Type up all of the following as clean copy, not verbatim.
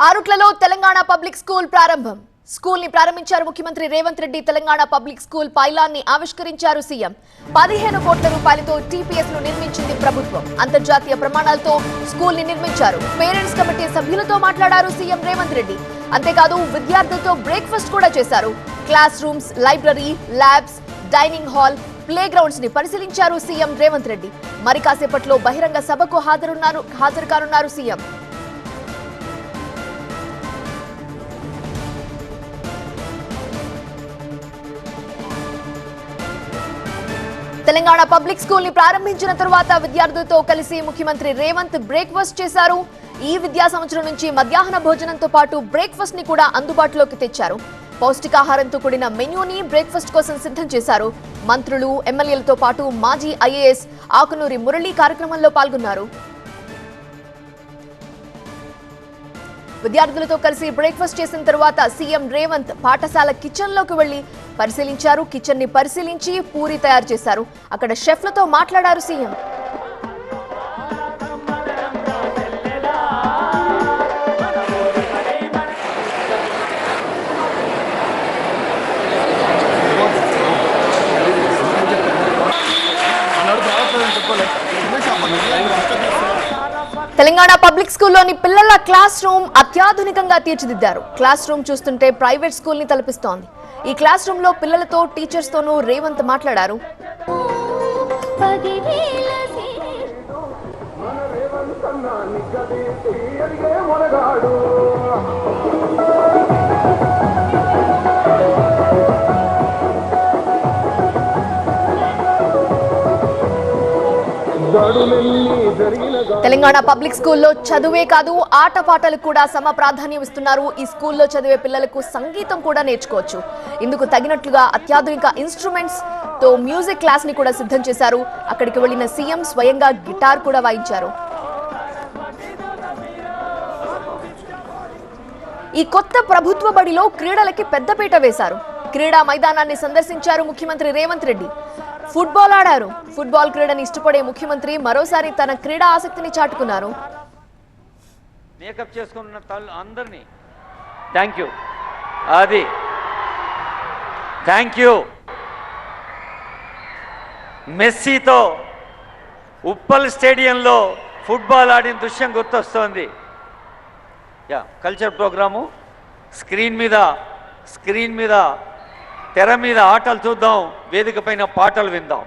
ఆరుట్లలో Telangana public school ప్రారంభం. School ని ప్రారంభించారు ముఖ్యమంత్రి రేవంత్ రెడ్డి. తెలంగాణ పబ్లిక్ స్కూల్ పైలాన్ని ఆవిష్కరించారు సీఎం. 15 కోట్ల రూపాయలతో టీపీఎస్ ను నిర్మించింది ప్రభుత్వం. అంతర్జాతీయ ప్రమాణాలతో స్కూల్ ని నిర్మించారు. పేరెంట్స్ కమిటీ సభ్యులతో మాట్లాడారు సీఎం రేవంత్ రెడ్డి. అంతేకాదు విద్యార్థులతో బ్రేక్ఫాస్ట్ కూడా చేశారు. Class rooms, library, labs, dining hall, play grounds ని పరిశీలించారు సీఎం రేవంత్ రెడ్డి. మరి కాసేపట్లో బహిరంగ సభకు హాజరు కానున్నారు సీఎం. తెలంగాణ పబ్లిక్ స్కూల్ ని ప్రారంభించిన తరువాత విద్యార్థులతో కలిసి ముఖ్యమంత్రి రేవంత్ బ్రేక్ఫాస్ట్ చేశారు. ఈ విద్యా సంవత్సరం నుంచి మధ్యాహ్న భోజనంతో పాటు బ్రేక్ఫాస్ట్ ని కూడా అందుబాటులోకి తెచ్చారు. పౌష్టికాహారంతో కూడిన మెన్యూని బ్రేక్ఫాస్ట్ కోసం సిద్ధం చేశారు. మంత్రులు, ఎమ్మెల్యేలతో పాటు మాజీ ఐఏఎస్ ఆకునూరి మురళి కార్యక్రమంలో పాల్గొన్నారు. విద్యార్థులతో కలిసి బ్రేక్ఫాస్ట్ చేసిన తరువాత సీఎం రేవంత్ పాఠశాల కిచెన్ లోకి వెళ్లి పరిశీలించారు. కిచెన్ ని పరిశీలించి పూరి తయారు చేశారు. అక్కడ షెఫ్లతో మాట్లాడారు సీఎం. తెలంగాణ పబ్లిక్ స్కూల్లోని పిల్లల క్లాస్ రూమ్ అత్యాధునికంగా తీర్చిదిద్దారు. క్లాస్ రూమ్ చూస్తుంటే ప్రైవేట్ స్కూల్ ని తలపిస్తోంది. ఈ క్లాస్ రూమ్ లో పిల్లలతో, టీచర్స్ తోనూ రేవంత్ మాట్లాడారు. తెలంగాణ పబ్లిక్ స్కూల్లో చదువే కాదు, ఆటపాటలు కూడా సమ ప్రాధాన్యం ఇస్తున్నారు. ఈ స్కూల్లో చదివే పిల్లలకు సంగీతం కూడా నేర్చుకోవచ్చు. ఇందుకు తగినట్లుగా అత్యాధునిక ఇన్స్ట్రుమెంట్స్ తో మ్యూజిక్ క్లాస్ ని కూడా సిద్ధం చేశారు. అక్కడికి వెళ్లిన సీఎం స్వయంగా గిటార్ కూడా వాయించారు. ఈ కొత్త ప్రభుత్వ బడిలో క్రీడలకి పెద్దపీట వేశారు. క్రీడా మైదానాన్ని సందర్శించారు ముఖ్యమంత్రి రేవంత్ రెడ్డి. ఫుట్బాల్ ఆడారు. ఫుట్బాల్ క్రీడని ఇష్టపడే ముఖ్యమంత్రి మరోసారి తన క్రీడా ఆసక్తిని చాటుకున్నారు. మేకప్ చేసుకున్న అందరినీ థ్యాంక్ యూ. మెస్సీతో ఉప్పల్ స్టేడియంలో ఫుట్బాల్ ఆడిన దృశ్యం గుర్తొస్తోంది. కల్చర్ ప్రోగ్రాము స్క్రీన్ మీద తెర మీద ఆటలు చూద్దాం, వేదిక పైన పాటలు విందాం.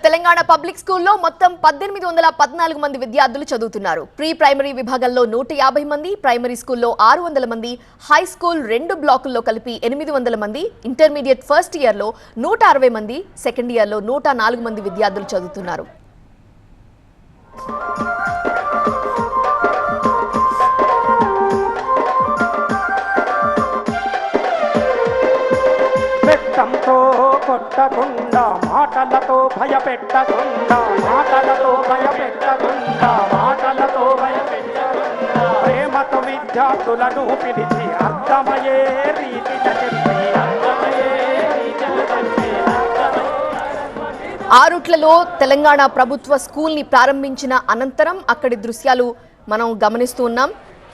తెలంగాణ పబ్లిక్ స్కూల్లో మొత్తం 1814 మంది విద్యార్థులు చదువుతున్నారు. ప్రీ ప్రైమరీ విభాగంలో 150 మంది, ప్రైమరీ స్కూల్లో 600 మంది, హై స్కూల్ 2 బ్లాకుల్లో కలిపి 800 మంది, ఇంటర్మీడియట్ ఫస్ట్ ఇయర్ లో 160 మంది, సెకండ్ ఇయర్ లో 104 మంది విద్యార్థులు చదువుతున్నారు. కొట్టకుండా మాటలతో భయపెట్టకుండా ప్రేమతో విద్యార్థులను పిలిచి అర్థమయ్యే రీతి ఆరుట్లలో తెలంగాణ ప్రభుత్వ స్కూల్ ని ప్రారంభించిన అనంతరం అక్కడి దృశ్యాలు మనం గమనిస్తూ ఉన్నాం.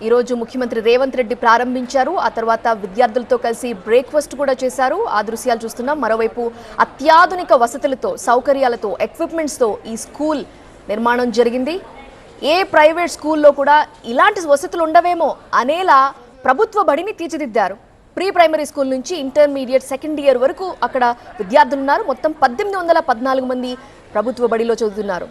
ఈరోజు ముఖ్యమంత్రి రేవంత్ రెడ్డి ప్రారంభించారు. ఆ తర్వాత విద్యార్థులతో కలిసి బ్రేక్ఫాస్ట్ కూడా చేశారు. ఆ దృశ్యాలు చూస్తున్నాం. మరోవైపు అత్యాధునిక వసతులతో, సౌకర్యాలతో, ఎక్విప్మెంట్స్తో ఈ స్కూల్ నిర్మాణం జరిగింది. ఏ ప్రైవేట్ స్కూల్లో కూడా ఇలాంటి వసతులు ఉండవేమో అనేలా ప్రభుత్వ బడిని తీర్చిదిద్దారు. ప్రీ ప్రైమరీ స్కూల్ నుంచి ఇంటర్మీడియట్ సెకండ్ ఇయర్ వరకు అక్కడ విద్యార్థులు ఉన్నారు. మొత్తం 1814 మంది ప్రభుత్వ బడిలో చదువుతున్నారు.